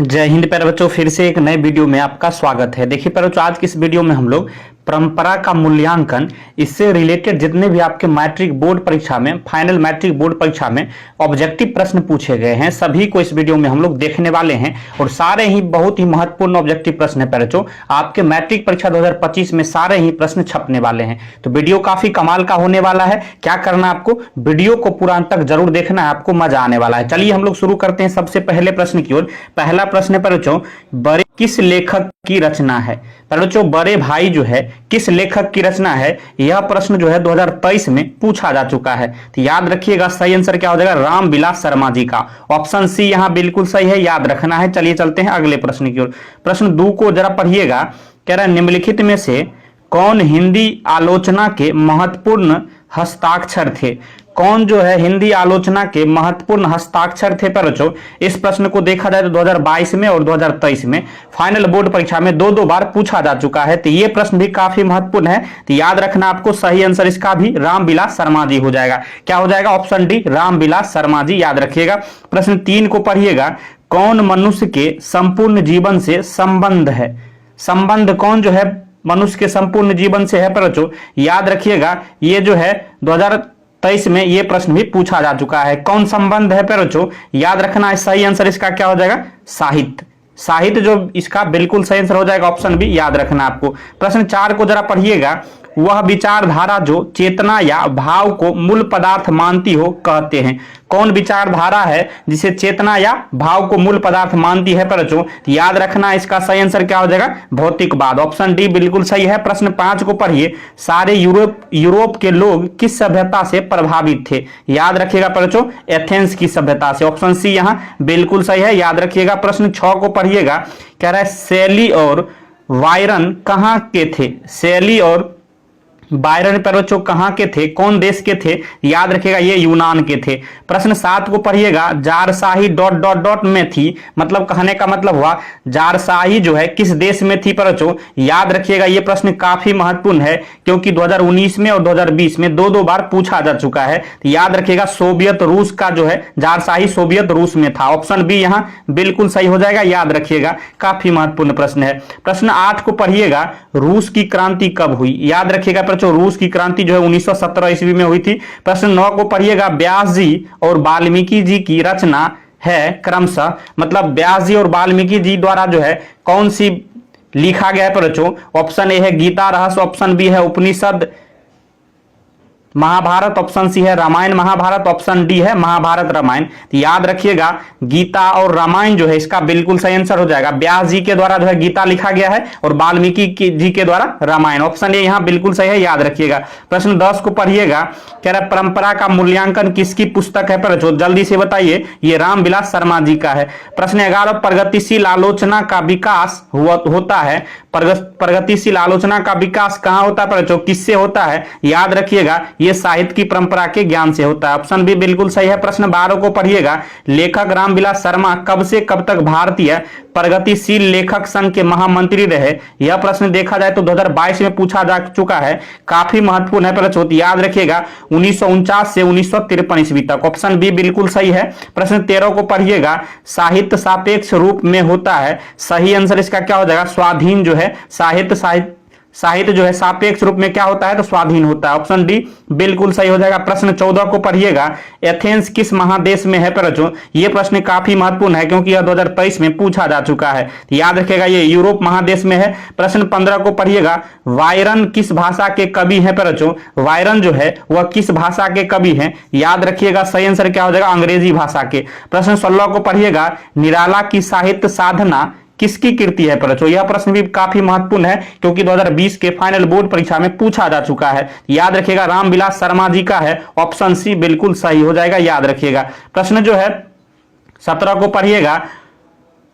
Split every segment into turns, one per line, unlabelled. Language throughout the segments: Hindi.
जय हिंद प्यारे बच्चों, फिर से एक नए वीडियो में आपका स्वागत है। देखिए प्यारे बच्चों, आज की इस वीडियो में हम लोग परंपरा का मूल्यांकन, इससे रिलेटेड जितने भी आपके मैट्रिक बोर्ड परीक्षा में, फाइनल मैट्रिक बोर्ड परीक्षा में ऑब्जेक्टिव प्रश्न पूछे गए हैं, सभी को इस वीडियो में हम लोग देखने वाले हैं। और सारे ही बहुत ही महत्वपूर्ण ऑब्जेक्टिव प्रश्न है प्यारे बच्चों। आपके मैट्रिक परीक्षा 2025 में सारे ही प्रश्न छपने वाले हैं, तो वीडियो काफी कमाल का होने वाला है। क्या करना है आपको, वीडियो को पूरा अंत तक जरूर देखना है, आपको मजा आने वाला है। चलिए हम लोग शुरू करते हैं सबसे पहले प्रश्न की ओर। पहला प्रश्न है बच्चों, बड़े किस लेखक की रचना है? बच्चों, बड़े भाई जो है किस लेखक की रचना है? यह प्रश्न जो है 2023 में पूछा जा चुका है, तो याद रखिएगा सही आंसर क्या हो जाएगा, रामविलास शर्मा जी का। ऑप्शन सी यहां बिल्कुल सही है, याद रखना है। चलिए चलते हैं अगले प्रश्न की ओर। प्रश्न 2 को जरा पढ़िएगा। कह रहा है निम्नलिखित में से कौन हिंदी आलोचना के महत्वपूर्ण हस्ताक्षर थे? कौन जो है हिंदी आलोचना के महत्वपूर्ण हस्ताक्षर थे? पर बच्चों, इस प्रश्न को देखा जाए तो 2022 में और 2023 में फाइनल बोर्ड परीक्षा में दो बार पूछा जा चुका है, तो ये प्रश्न भी काफी महत्वपूर्ण है। तो याद रखना आपको, सही आंसर इसका भी रामविलास शर्मा जी हो जाएगा। क्या हो जाएगा? ऑप्शन डी, रामविलास शर्मा जी, याद रखिएगा। प्रश्न 3 को पढ़िएगा। कौन मनुष्य के संपूर्ण जीवन से संबंध है? संबंध कौन जो है मनुष्य के संपूर्ण जीवन से है? पर बच्चों याद रखिएगा, ये जो है 2023 में ये प्रश्न भी पूछा जा चुका है। कौन संबंध है? पर बच्चों याद रखना है, सही आंसर इसका क्या हो जाएगा, साहित्य। साहित्य जो इसका बिल्कुल सही आंसर हो जाएगा, ऑप्शन बी, याद रखना आपको। प्रश्न 4 को जरा पढ़िएगा। वह विचारधारा जो चेतना या भाव को मूल पदार्थ मानती हो कहते हैं? कौन विचारधारा है जिसे चेतना या भाव को मूल पदार्थ मानती है? पर बच्चों याद रखना, इसका सही आंसर क्या हो जाएगा, भौतिकवाद। ऑप्शन डी बिल्कुल सही है। प्रश्न 5 को पढ़िए। सारे यूरोप के लोग किस सभ्यता से प्रभावित थे? याद रखिएगा पर बच्चों, एथेंस की सभ्यता से। ऑप्शन सी यहां बिल्कुल सही है, याद रखिएगा। प्रश्न 6 को पढ़िएगा। कह रहा है शैली और बायरन कहां के थे? शैली और बायरन पर बच्चों कहां के थे, कौन देश के थे? याद रखिएगा, ये यूनान के थे। प्रश्न 7 को पढ़िएगा। जारशाही ... में थी, मतलब कहने का मतलब हुआ जारशाही जो है किस देश में थी? पर बच्चों याद रखिएगा, ये प्रश्न काफी महत्वपूर्ण है, क्योंकि 2019 में और 2020 में दो बार पूछा जा चुका है। तो याद रखिएगा, सोवियत रूस का जो है जारशाही सोवियत रूस में था। ऑप्शन बी यहां बिल्कुल सही हो जाएगा, याद रखिएगा, काफी महत्वपूर्ण प्रश्न है। प्रश्न 8 को पढ़िएगा। रूस की क्रांति कब हुई? याद रखिएगा, रूस की क्रांति जो है 1917 ईस्वी में हुई थी। प्रश्न 9 को पढ़िएगा। व्यास जी और वाल्मीकि जी की रचना है क्रमशः, मतलब व्यास जी और वाल्मीकि जी द्वारा जो है कौन सी लिखा गया है? पर बच्चों ऑप्शन ए है गीता रहस्य, ऑप्शन बी है उपनिषद महाभारत, ऑप्शन सी है रामायण महाभारत, ऑप्शन डी है महाभारत रामायण। तो याद रखिएगा, गीता और रामायण जो है इसका बिल्कुल सही आंसर हो जाएगा। व्यास जी के द्वारा जो है गीता लिखा गया है और वाल्मीकि जी के द्वारा रामायण। ऑप्शन ए यहां बिल्कुल सही है, याद रखिएगा। प्रश्न 10 को पढ़िएगा। कह रहा है परंपरा का मूल्यांकन किसकी पुस्तक है? पर जल्दी से बताइए, ये रामविलास शर्मा जी का है। प्रश्न 11, प्रगतिशील आलोचना का विकास होता है? प्रगतिशील आलोचना का विकास कहां होता है? पर किससे होता है? याद रखिएगा, ये साहित्य की परंपरा के ज्ञान से होता है। ऑप्शन बी बिल्कुल सही है। प्रश्न 12 को पढ़िएगा। लेखक रामविलास शर्मा कब से कब तक भारतीय प्रगतिशील लेखक संघ के महामंत्री रहे? यह प्रश्न देखा जाए तो 2022 में पूछा जा चुका है, काफी महत्वपूर्ण है। प्रश्न याद रखिएगा, 1949 से 1953 ईस्वी तक। ऑप्शन बी बिल्कुल सही है। प्रश्न 13 को पढ़िएगा। साहित्य सापेक्ष रूप में होता है? सही आंसर इसका क्या हो जाएगा, स्वाधीन जो है साहित्य जो है सापेक्ष रूप में क्या होता है, तो स्वाधीन होता है। ऑप्शन डी बिल्कुल सही हो जाएगा। प्रश्न 14 को पढ़िएगा। एथेंस किस महादेश में है? पर ये प्रश्न काफी महत्वपूर्ण है, क्योंकि यह 2023 में पूछा जा चुका है। याद रखिएगा, ये यूरोप महादेश में है। प्रश्न 15 को पढ़िएगा। बायरन किस भाषा के कवि हैं? पर बायरन जो है वह किस भाषा के कवि हैं? याद रखिएगा, सही आंसर क्या हो जाएगा, अंग्रेजी भाषा के। प्रश्न 16 को पढ़िएगा। निराला की साहित्य साधना किसकी कृति है? पर यह प्रश्न भी काफी महत्वपूर्ण है, क्योंकि 2020 के फाइनल बोर्ड परीक्षा में पूछा जा चुका है। याद रखिएगा, रामविलास शर्मा जी का है। ऑप्शन सी बिल्कुल सही हो जाएगा, याद रखिएगा। प्रश्न जो है 17 को पढ़िएगा।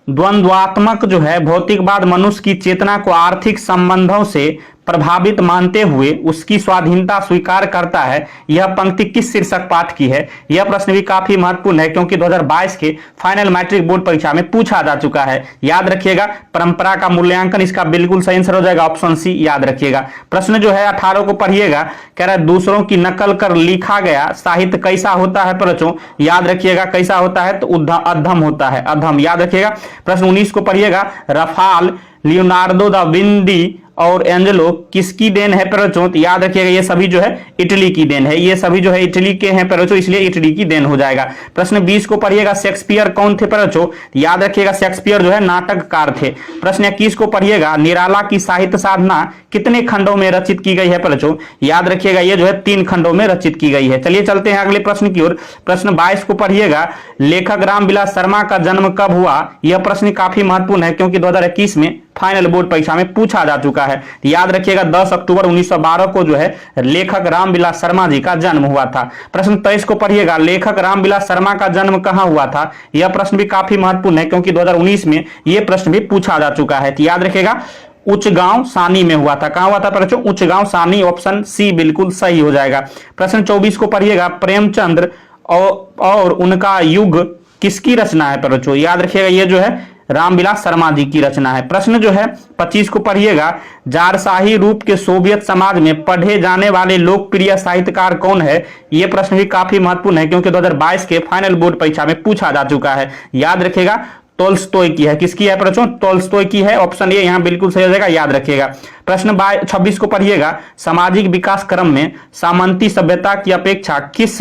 द्वंद्वात्मक जो है भौतिकवाद मनुष्य की चेतना को आर्थिक संबंधों से प्रभावित मानते हुए उसकी स्वाधीनता स्वीकार करता है। यह पंक्ति किस शीर्षक पाठ की है? यह प्रश्न भी काफी महत्वपूर्ण है क्योंकि 2022 के फाइनल मैट्रिक बोर्ड परीक्षा में पूछा जा चुका है। याद रखिएगा, परंपरा का मूल्यांकन, इसका बिल्कुल सही आंसर हो जाएगा ऑप्शन सी। याद रखिएगा। प्रश्न जो है 18 को पढ़िएगा, कह रहा है दूसरों की नकल कर लिखा गया साहित्य कैसा होता है बच्चों? याद रखिएगा, कैसा होता है? तो अधम होता है, अधम। याद रखिएगा। प्रश्न 19 को पढ़िएगा, रफाल, लियोनार्डो दा विंडी और एंजेलो किसकी देन है बच्चों? तो याद रखिएगा, ये सभी जो है इटली की देन है। ये सभी जो है इटली के हैं बच्चों, इसलिए इटली की देन हो जाएगा। प्रश्न 20 को पढ़िएगा, शेक्सपियर कौन थे बच्चों? याद रखिएगा, शेक्सपियर जो है नाटककार थे। प्रश्न 21 को पढ़िएगा, निराला की साहित्य साधना कितने खंडों में रचित की गई है बच्चों? याद रखिएगा, ये जो है 3 खंडों में रचित की गई है। चलिए चलते हैं अगले प्रश्न की ओर। प्रश्न 22 को पढ़िएगा, लेखक रामविलास शर्मा का जन्म कब हुआ? यह प्रश्न काफी महत्वपूर्ण है क्योंकि 2021 में फाइनल बोर्ड परीक्षा में पूछा जा चुका है। याद रखिएगा, 10 अक्टूबर 1912 को जो है लेखक रामविलास शर्मा जी का जन्म हुआ था। प्रश्न 23 को पढ़िएगा, लेखक रामविलास शर्मा का जन्म कहां हुआ था? यह प्रश्न भी काफी महत्वपूर्ण है क्योंकि 2019 में यह प्रश्न भी पूछा जा चुका है। तो याद रखिएगा, उच्चगांव सानी में हुआ था। कहां हुआ था बच्चों? उच्चगांव सानी, ऑप्शन सी बिल्कुल सही हो जाएगा। प्रश्न 24 को पढ़िएगा, प्रेमचंद्र और उनका युग किसकी रचना है बच्चों? याद रखिएगा, ये जो है रामविलास शर्मा जी की रचना है। प्रश्न जो है 25 को पढ़िएगा, जारशाही रूप के सोवियत समाज में पढ़े जाने वाले लोकप्रिय साहित्यकार कौन है? यह प्रश्न भी काफी महत्वपूर्ण है क्योंकि 2022 के फाइनल बोर्ड परीक्षा में पूछा जा चुका है। याद रखिएगा, टोल्स्टॉय की है। किसकी है बच्चों? टोल्स्टॉय की है। ऑप्शन ए यहां बिल्कुल सही हो जाएगा। याद रखिएगा। प्रश्न 26 को पढ़िएगा, सामाजिक विकास क्रम में सामंती सभ्यता की अपेक्षा किस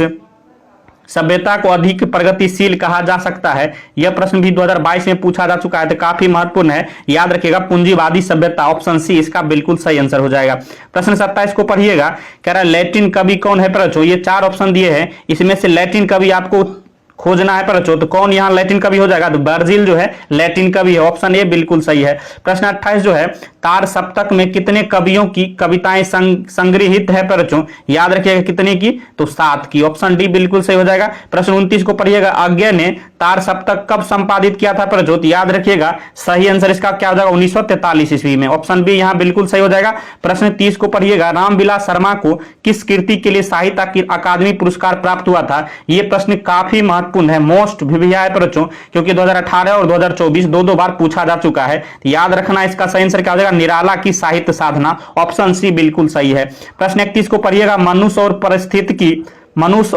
सभ्यता को अधिक प्रगतिशील कहा जा सकता है? यह प्रश्न भी 2022 में पूछा जा चुका है, तो काफी महत्वपूर्ण है। याद रखिएगा, पूंजीवादी सभ्यता, ऑप्शन सी इसका बिल्कुल सही आंसर हो जाएगा। प्रश्न 27 को पढ़िएगा, कह रहा है लैटिन कवि कौन है बच्चों? ये 4 ऑप्शन दिए हैं, इसमें से लैटिन कवि आपको खोजना है बच्चों, तो कौन यहाँ लैटिन कवि हो जाएगा? तो वर्जिल जो है लैटिन कवि है। ऑप्शन ए बिल्कुल सही है। प्रश्न 28 जो है, तार सप्तक में कितने कवियों की कविताएं संग्रहित है बच्चों? याद रखिएगा, कितने की? तो 7 की। ऑप्शन डी बिल्कुल सही हो जाएगा। प्रश्न 29 को पढ़िएगा, अज्ञे ने तार सप्तक कब संपादित किया था बच्चों? तो याद रखिएगा, सही आंसर इसका क्या हो जाएगा? 1943 ईस्वी में। ऑप्शन बी यहाँ बिल्कुल सही हो जाएगा। प्रश्न 30 को पढ़िएगा, रामविलास शर्मा को किस कृति के लिए साहित्य अकादमी पुरस्कार प्राप्त हुआ था? यह प्रश्न काफी महत्वपूर्ण है, मोस्ट भिविया है बच्चों, क्योंकि 2018 और 2024 दो बार पूछा जा चुका है। याद रखना, इसका सही आंसर क्या हो जाएगा? निराला की साहित्य साधना। ऑप्शन सी बिल्कुल सही है। प्रश्न 31 को पढ़िएगा, मनुष्य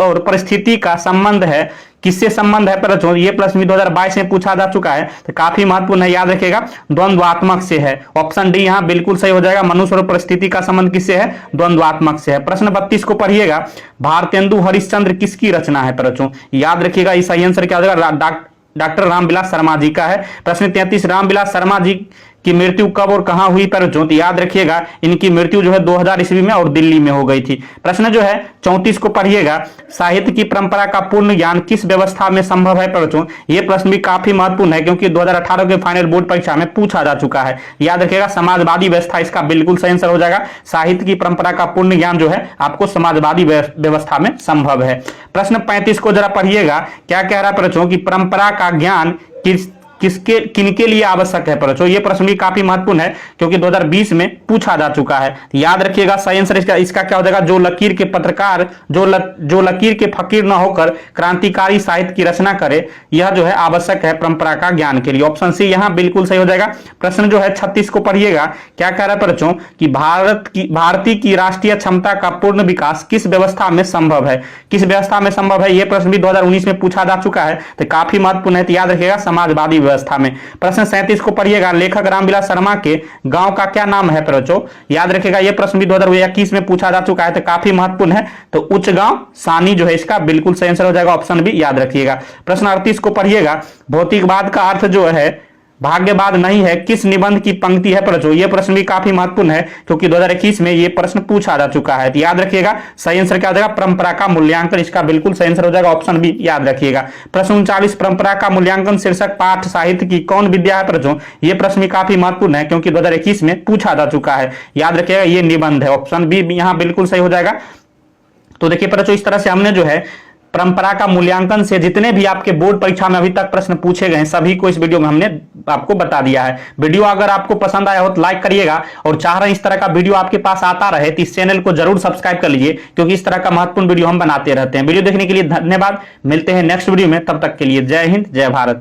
और परिस्थिति का संबंध है, किससे संबंध है बच्चों? ये प्रश्न भी 2022 में पूछा जा चुका है, तो काफी महत्वपूर्ण है। याद रखिएगा, द्वंद्वात्मक से है। ऑप्शन डी यहाँ बिल्कुल सही हो जाएगा। मनुष्य और परिस्थिति का संबंध किससे है? द्वंद्वात्मक से है। प्रश्न 32 को पढ़िएगा, भारतेंदु हरिश्चंद्र किसकी रचना है बच्चों? याद रखिएगा, इस सही आंसर क्या हो जाएगा? डॉक्टर रामविलास शर्मा जी का है। प्रश्न 33, रामविलास शर्मा जी की मृत्यु कब और कहां हुई बच्चों? तो याद रखिएगा, इनकी मृत्यु जो है 2000 ईस्वी में और दिल्ली में हो गई थी। प्रश्न जो है 34 को पढ़िएगा, साहित्य की परंपरा का पूर्ण ज्ञान किस व्यवस्था में संभव है बच्चों? यह प्रश्न भी काफी महत्वपूर्ण है क्योंकि 2018 के फाइनल बोर्ड परीक्षा में पूछा जा चुका है। याद रखिएगा, समाजवादी व्यवस्था इसका बिल्कुल सही आंसर हो जाएगा। साहित्य की परंपरा का पूर्ण ज्ञान जो है आपको समाजवादी व्यवस्था में संभव है। प्रश्न 35 को जरा पढ़िएगा, क्या कह रहा है बच्चों कि परंपरा का ज्ञान किनके लिए आवश्यक है बच्चों? ये प्रश्न भी काफी महत्वपूर्ण है क्योंकि 2020 में पूछा जा चुका है। याद रखिएगा, सही आंसर इसका क्या हो जाएगा? जो लकीर के पत्रकार, जो लकीर के फकीर न होकर क्रांतिकारी साहित्य की रचना करे, यह जो है आवश्यक है परंपरा का ज्ञान के लिए। ऑप्शन सी यहाँ बिल्कुल सही हो जाएगा। प्रश्न जो है 36 को पढ़िएगा, क्या कह रहा है बच्चों कि भारतीय की राष्ट्रीय क्षमता का पूर्ण विकास किस व्यवस्था में संभव है? किस व्यवस्था में संभव है? यह प्रश्न भी 2019 में पूछा जा चुका है, तो काफी महत्वपूर्ण है। तो याद रखिएगा, समाजवादी व्यवस्था में। प्रश्न 37 को पढ़िएगा, लेखक रामविलास शर्मा के गांव का क्या नाम है बच्चों? याद रखिएगा, यह प्रश्न भी 2021 में पूछा जा चुका है, तो काफी महत्वपूर्ण है। तो उच्चगांव सानी जो है इसका बिल्कुल सही आंसर हो जाएगा। ऑप्शन बी याद रखिएगा। प्रश्न 38 को पढ़िएगा, भौतिकवाद का अर्थ जो है भाग्यवाद नहीं है, किस निबंध की पंक्ति है बच्चों? यह प्रश्न भी काफी महत्वपूर्ण है क्योंकि 2021 में यह प्रश्न पूछा जा चुका है। तो याद रखिएगा, सही आंसर क्या हो जाएगा? परंपरा का मूल्यांकन, इसका बिल्कुल सही आंसर हो जाएगा। ऑप्शन बी याद रखिएगा। प्रश्न 39, परंपरा का मूल्यांकन शीर्षक पाठ साहित्य की कौन विद्या है बच्चों? यह प्रश्न भी काफी महत्वपूर्ण है क्योंकि 2021 में पूछा जा चुका है। याद रखिएगा, यह निबंध है। ऑप्शन बी यहाँ बिल्कुल सही हो जाएगा। तो देखिए बच्चों, इस तरह से हमने जो है परंपरा का मूल्यांकन से जितने भी आपके बोर्ड परीक्षा में अभी तक प्रश्न पूछे गए हैं सभी को इस वीडियो में हमने आपको बता दिया है। वीडियो अगर आपको पसंद आया हो तो लाइक करिएगा, और चाह रहे हैं इस तरह का वीडियो आपके पास आता रहे तो इस चैनल को जरूर सब्सक्राइब कर लीजिए, क्योंकि इस तरह का महत्वपूर्ण वीडियो हम बनाते रहते हैं। वीडियो देखने के लिए धन्यवाद, मिलते हैं नेक्स्ट वीडियो में, तब तक के लिए जय हिंद जय भारत।